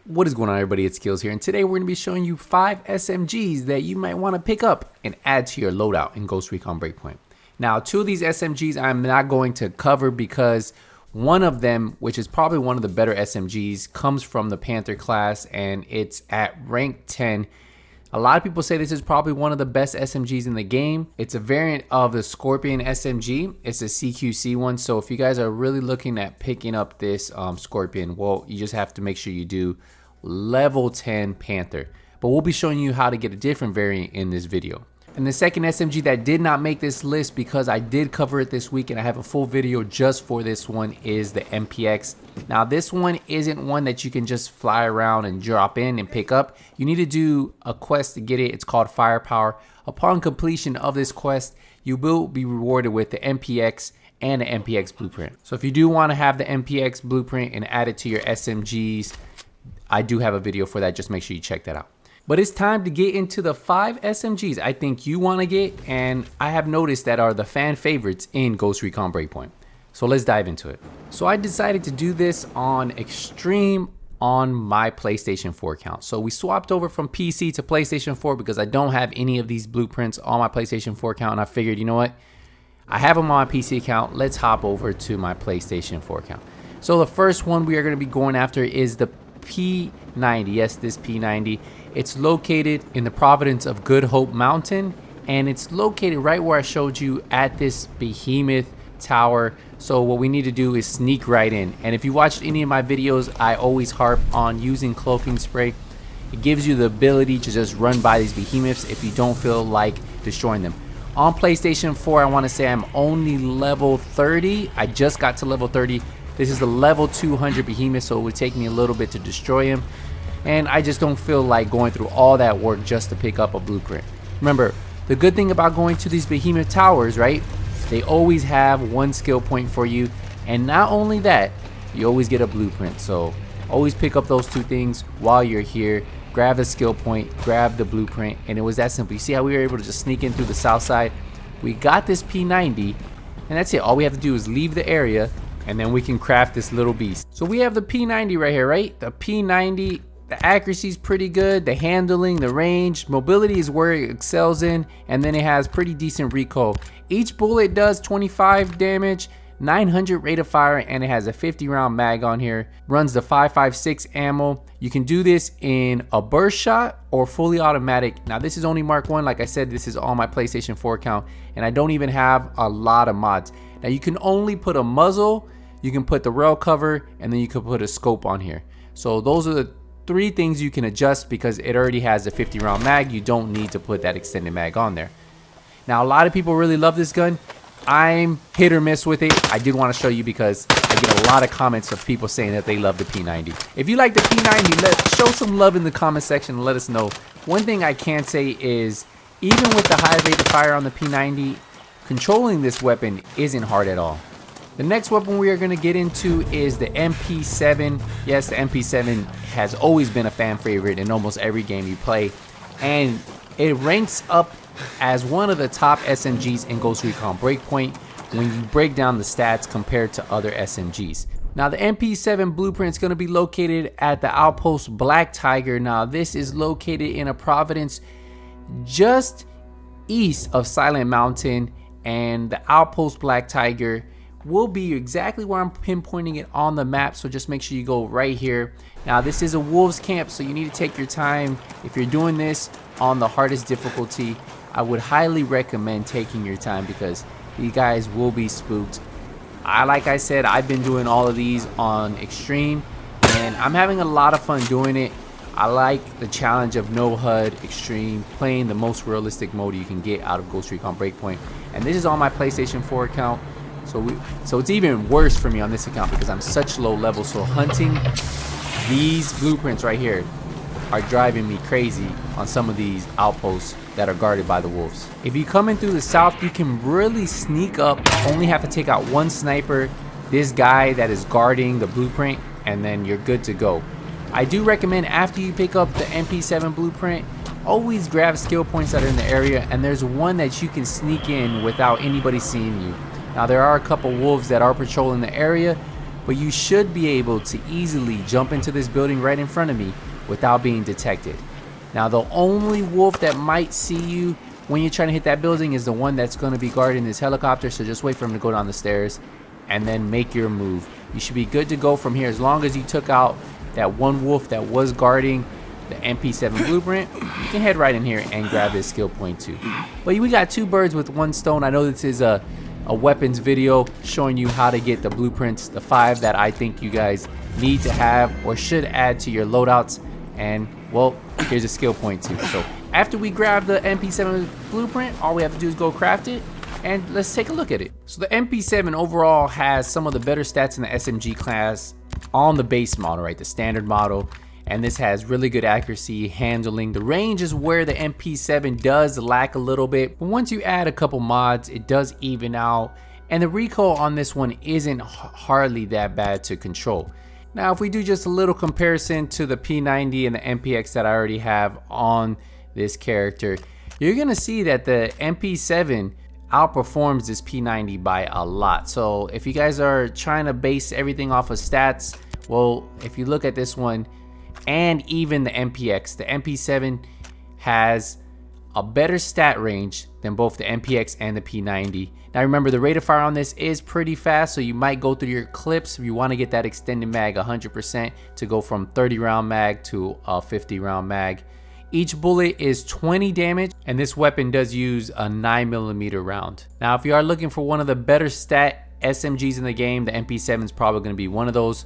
What is going on, everybody? It's Skills here, and today we're going to be showing you 5 SMGs that you might want to pick up and add to your loadout in Ghost Recon Breakpoint. Now, 2 of these SMGs I'm not going to cover because one of them, which is probably one of the better SMGs, comes from the Panther class and it's at rank 10. A lot of people say this is probably one of the best SMGs in the game. It's a variant of the Scorpion SMG. It's a CQC one, so if you guys are really looking at picking up this Scorpion, well, you just have to make sure you do level 10 Panther. But we'll be showing you how to get a different variant in this video. And the second SMG that did not make this list because I did cover it this week and I have a full video just for this one is the MPX. Now this one isn't one that you can just fly around and drop in and pick up. You need to do a quest to get it. It's called Firepower. Upon completion of this quest, you will be rewarded with the MPX and the MPX Blueprint. So if you do want to have the MPX Blueprint and add it to your SMGs, I do have a video for that. Just make sure you check that out. But it's time to get into the 5 SMGs I think you want to get and I have noticed that are the fan favorites in Ghost Recon Breakpoint. So let's dive into it. So I decided to do this on Extreme on my PlayStation 4 account. So we swapped over from PC to PlayStation 4 because I don't have any of these blueprints on my PlayStation 4 account, and I figured, you know what? I have them on my PC account. Let's hop over to my PlayStation 4 account. So the first one we are going to be going after is the P90. Yes, this P90. It's located in the Province of Good Hope Mountain, and it's located right where I showed you at this behemoth tower. So what we need to do is sneak right in. And if you watched any of my videos, I always harp on using cloaking spray. It gives you the ability to just run by these behemoths if you don't feel like destroying them. On PlayStation 4, I want to say I'm only level 30. I just got to level 30. This is the level 200 behemoth, so it would take me a little bit to destroy him. And I just don't feel like going through all that work just to pick up a blueprint. Remember, the good thing about going to these behemoth towers, right? They always have 1 skill point for you. And not only that, you always get a blueprint. So always pick up those 2 things while you're here. Grab a skill point, grab the blueprint, and it was that simple. You see how we were able to just sneak in through the south side? We got this P90, and that's it. All we have to do is leave the area, and then we can craft this little beast. So we have the P90 right here, right? The P90, the accuracy is pretty good, the handling, the range, mobility is where it excels in, and then it has pretty decent recoil. Each bullet does 25 damage, 900 rate of fire, and it has a 50 round mag on here. Runs the 5.56 ammo. You can do this in a burst shot or fully automatic. Now this is only Mark 1. Like I said, this is on my PlayStation 4 account, and I don't even have a lot of mods. Now you can only put a muzzle, you can put the rail cover, and then you can put a scope on here. So those are the 3 things you can adjust because it already has a 50 round mag. You don't need to put that extended mag on there. Now a lot of people really love this gun. I'm hit or miss with it. I did want to show you because I get a lot of comments of people saying that they love the P90. If you like the P90, let's show some love in the comment section and let us know. One thing I can say is even with the high rate of fire on the P90, controlling this weapon isn't hard at all. The next weapon we are going to get into is the MP7. Yes, the MP7 has always been a fan favorite in almost every game you play, and it ranks up as one of the top SMGs in Ghost Recon Breakpoint when you break down the stats compared to other SMGs. Now the MP7 Blueprint is going to be located at the outpost Black Tiger. Now this is located in a province just east of Silent Mountain, and the outpost Black Tiger will be exactly where I'm pinpointing it on the map, so just make sure you go right here. Now this is a wolves camp, so you need to take your time. If you're doing this on the hardest difficulty, I would highly recommend taking your time because you guys will be spooked. Like I said, I've been doing all of these on Extreme and I'm having a lot of fun doing it. I like the challenge of no HUD Extreme, playing the most realistic mode you can get out of Ghost Recon Breakpoint, and this is on my PlayStation 4 account. So it's even worse for me on this account because I'm such low level. So hunting these blueprints right here are driving me crazy on some of these outposts that are guarded by the wolves. If you come in through the south, you can really sneak up. Only have to take out 1 sniper, this guy that is guarding the blueprint, and then you're good to go. I do recommend after you pick up the MP7 Blueprint, always grab skill points that are in the area, and there's one that you can sneak in without anybody seeing you. Now there are a couple wolves that are patrolling the area, but you should be able to easily jump into this building right in front of me without being detected. Now the only wolf that might see you when you're trying to hit that building is the one that's going to be guarding this helicopter, so just wait for him to go down the stairs and then make your move. You should be good to go from here as long as you took out that one wolf that was guarding the MP7 Blueprint. You can head right in here and grab this skill point too. But we got 2 birds with 1 stone. I know this is a weapons video showing you how to get the blueprints, the 5 that I think you guys need to have or should add to your loadouts. And well, here's a skill point too. So after we grab the MP7 Blueprint, all we have to do is go craft it, and let's take a look at it. So the MP7 overall has some of the better stats in the SMG class on the base model, right, the standard model. And this has really good accuracy, handling. The range is where the MP7 does lack a little bit, but once you add a couple mods, it does even out. And the recoil on this one isn't hardly that bad to control. Now, if we do just a little comparison to the P90 and the MPX that I already have on this character, you're gonna see that the MP7 outperforms this P90 by a lot. So if you guys are trying to base everything off of stats, well, if you look at this one, and even the MPX, the MP7 has a better stat range than both the MPX and the P90. Now remember, the rate of fire on this is pretty fast, so you might go through your clips if you want to get that extended mag 100% to go from 30 round mag to a 50 round mag. Each bullet is 20 damage, and this weapon does use a 9mm round. Now if you are looking for one of the better stat SMGs in the game, the MP7 is probably going to be one of those.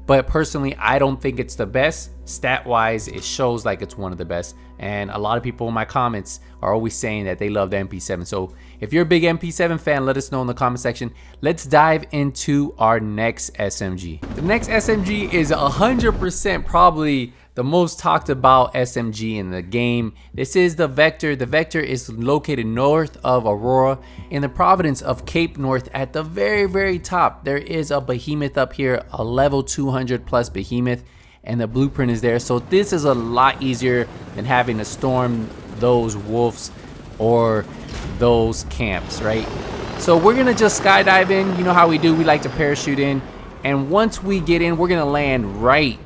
But personally, I don't think it's the best. Stat wise, it shows like it's one of the best. And a lot of people in my comments are always saying that they love the MP7. So if you're a big MP7 fan, let us know in the comment section. Let's dive into our next SMG. The next SMG is 100% probably the most talked about SMG in the game. This is the Vector. The Vector is located north of Aurora in the province of Cape North. At the very top, there is a behemoth up here, a level 200 plus behemoth, and the blueprint is there. So this is a lot easier than having to storm those wolves or those camps, right? So we're gonna just skydive in. You know how we do, we like to parachute in, and once we get in, we're gonna land right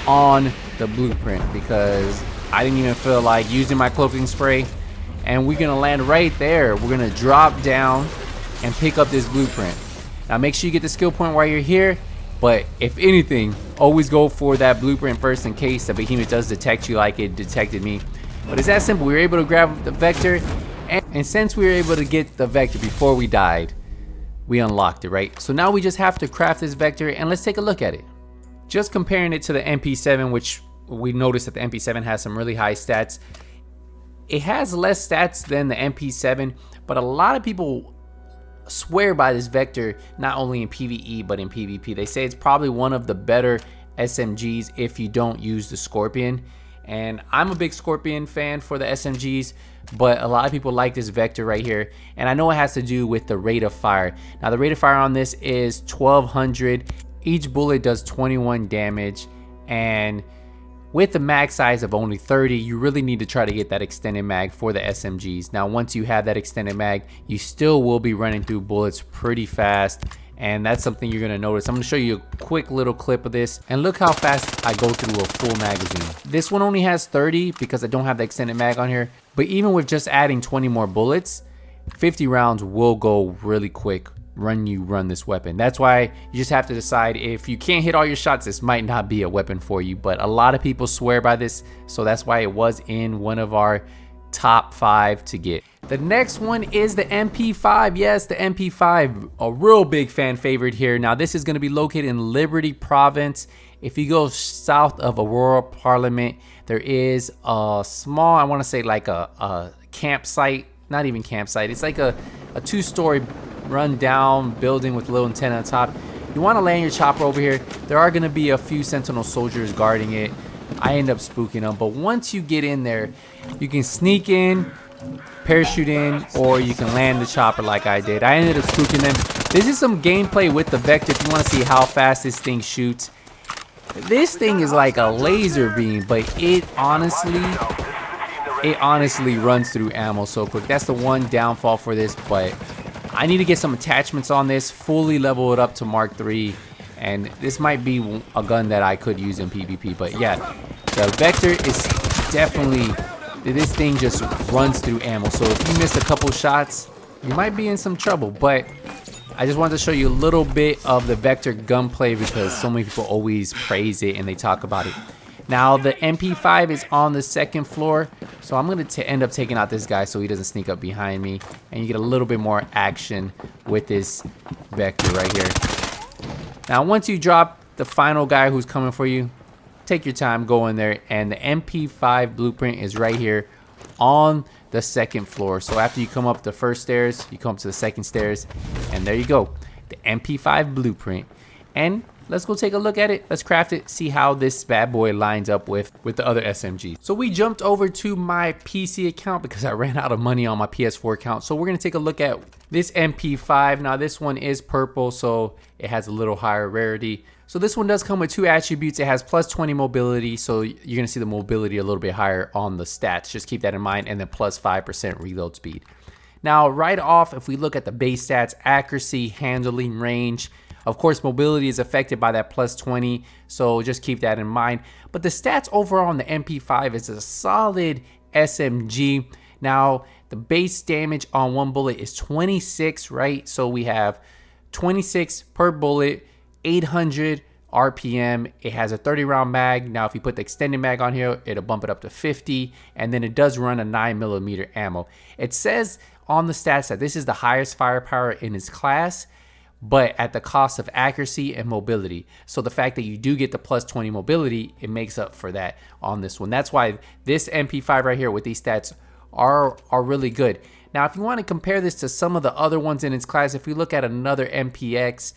on the blueprint because I didn't even feel like using my cloaking spray, and we're gonna land right there. We're gonna drop down and pick up this blueprint. Now make sure you get the skill point while you're here, but if anything, always go for that blueprint first in case the behemoth does detect you like it detected me. But it's that simple. We were able to grab the Vector, and since we were able to get the Vector before we died, we unlocked it, right? So now we just have to craft this Vector, and let's take a look at it. Just comparing it to the MP7, which we noticed that the MP7 has some really high stats. It has less stats than the MP7, but a lot of people swear by this Vector, not only in PvE, but in PvP. They say it's probably one of the better SMGs if you don't use the Scorpion. And I'm a big Scorpion fan for the SMGs, but a lot of people like this Vector right here. And I know it has to do with the rate of fire. Now the rate of fire on this is 1200. Each bullet does 21 damage, and with the mag size of only 30, you really need to try to get that extended mag for the SMGs. Now once you have that extended mag, you still will be running through bullets pretty fast, and that's something you're going to notice. I'm going to show you a quick little clip of this, and look how fast I go through a full magazine. This one only has 30 because I don't have the extended mag on here, but even with just adding 20 more bullets, 50 rounds will go really quick run this weapon. That's why you just have to decide, if you can't hit all your shots, this might not be a weapon for you. But a lot of people swear by this, so that's why it was in one of our top 5 to get. The next one is the MP5. Yes, the MP5, a real big fan favorite here. Now this is going to be located in Liberty Province. If you go south of Aurora Parliament, there is a small, I want to say like a campsite, not even campsite, it's like a 2-story run down building with a little antenna on top. You want to land your chopper over here. There are going to be a few sentinel soldiers guarding it. I end up spooking them, but once you get in there, you can sneak in, parachute in, or you can land the chopper like I did. I ended up spooking them. This is some gameplay with the Vector if you want to see how fast this thing shoots. This thing is like a laser beam, but it honestly runs through ammo so quick. That's the one downfall for this, but I need to get some attachments on this, fully level it up to Mark 3, And this might be a gun that I could use in PvP. But yeah, the Vector is definitely, this thing just runs through ammo. So if you miss a couple shots, you might be in some trouble. But I just wanted to show you a little bit of the Vector gunplay because so many people always praise it and they talk about it. Now the MP5 is on the second floor, so I'm going to end up taking out this guy so he doesn't sneak up behind me, and you get a little bit more action with this Vector right here. Now once you drop the final guy who's coming for you, take your time, go in there, and the MP5 Blueprint is right here on the second floor. So after you come up the first stairs, you come to the second stairs, and there you go, the MP5 Blueprint. And let's go take a look at it. Let's craft it, see how this bad boy lines up with the other SMGs. So we jumped over to my PC account because I ran out of money on my PS4 account. So we're gonna take a look at this MP5. Now this one is purple, so it has a little higher rarity. So this one does come with 2 attributes. It has plus 20 mobility, so you're gonna see the mobility a little bit higher on the stats. Just keep that in mind, and then plus 5% reload speed. Now right off, if we look at the base stats, accuracy, handling, range, of course, mobility is affected by that plus 20, so just keep that in mind. But the stats overall on the MP5 is a solid SMG. Now, the base damage on one bullet is 26, right? So we have 26 per bullet, 800 RPM. It has a 30-round mag. Now, if you put the extended mag on here, it'll bump it up to 50, and then it does run a 9mm ammo. It says on the stats that this is the highest firepower in its class, but at the cost of accuracy and mobility. So the fact that you do get the plus 20 mobility, it makes up for that on this one. That's why this MP5 right here with these stats are really good. Now, if you want to compare this to some of the other ones in its class, if we look at another MPX,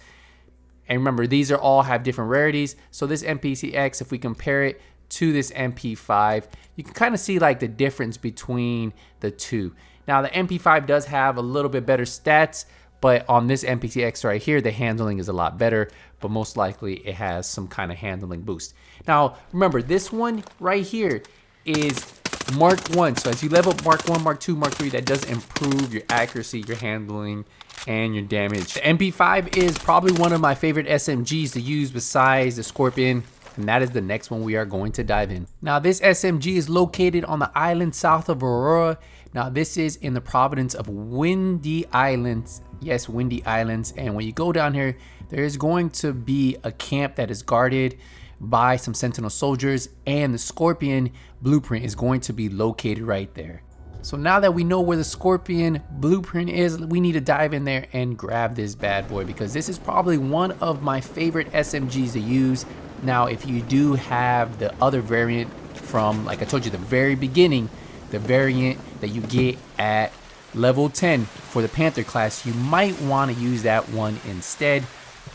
and remember, these are all have different rarities. So this MPX, if we compare it to this MP5, you can kind of see like the difference between the two. Now, the MP5 does have a little bit better stats, but on this MPX right here, the handling is a lot better, but most likely it has some kind of handling boost. Now, remember, this one right here is Mark 1. So as you level up Mark 1, Mark 2, Mark 3, that does improve your accuracy, your handling, and your damage. The MP5 is probably one of my favorite SMGs to use besides the Scorpion, and that is the next one we are going to dive in. Now, this SMG is located on the island south of Aurora. Now, this is in the province of Windy Islands. Yes, Windy Islands. And when you go down here, there is going to be a camp that is guarded by some Sentinel soldiers, and the Scorpion Blueprint is going to be located right there. So now that we know where the Scorpion Blueprint is, we need to dive in there and grab this bad boy, because this is probably one of my favorite SMGs to use. Now, if you do have the other variant from, like I told you, the very beginning, the variant that you get at level 10 for the Panther class, you might want to use that one instead.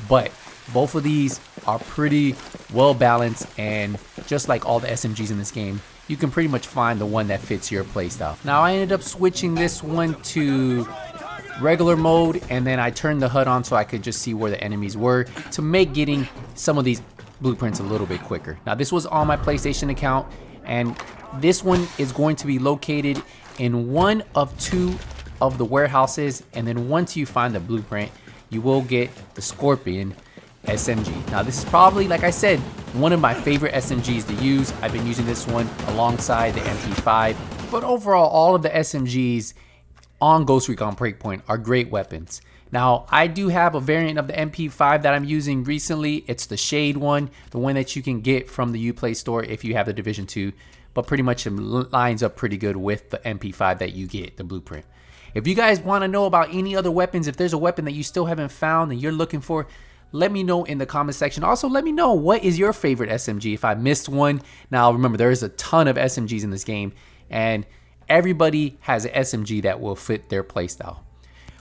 But both of these are pretty well balanced, and just like all the SMGs in this game, you can pretty much find the one that fits your playstyle. Now, I ended up switching this one to regular mode, and then I turned the HUD on so I could just see where the enemies were to make getting some of these blueprints a little bit quicker. Now, this was on my PlayStation account, and this one is going to be located in one of 2 of the warehouses, and then once you find the blueprint, you will get the Scorpion SMG. Now, this is probably, like I said, one of my favorite SMGs to use. I've been using this one alongside the MP5, but overall, all of the SMGs on Ghost Recon Breakpoint are great weapons. Now, I do have a variant of the MP5 that I'm using recently. It's the Shade one, the one that you can get from the Uplay store if you have the Division 2, but pretty much it lines up pretty good with the MP5 that you get, the Blueprint. If you guys want to know about any other weapons, if there's a weapon that you still haven't found and you're looking for, let me know in the comment section. Also, let me know, what is your favorite SMG if I missed one. Now, remember, there is a ton of SMGs in this game, and everybody has an SMG that will fit their playstyle.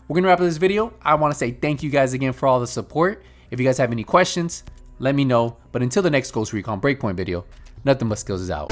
We're going to wrap up this video. I want to say thank you guys again for all the support. If you guys have any questions, let me know. But until the next Ghost Recon Breakpoint video, nothing but skills is out.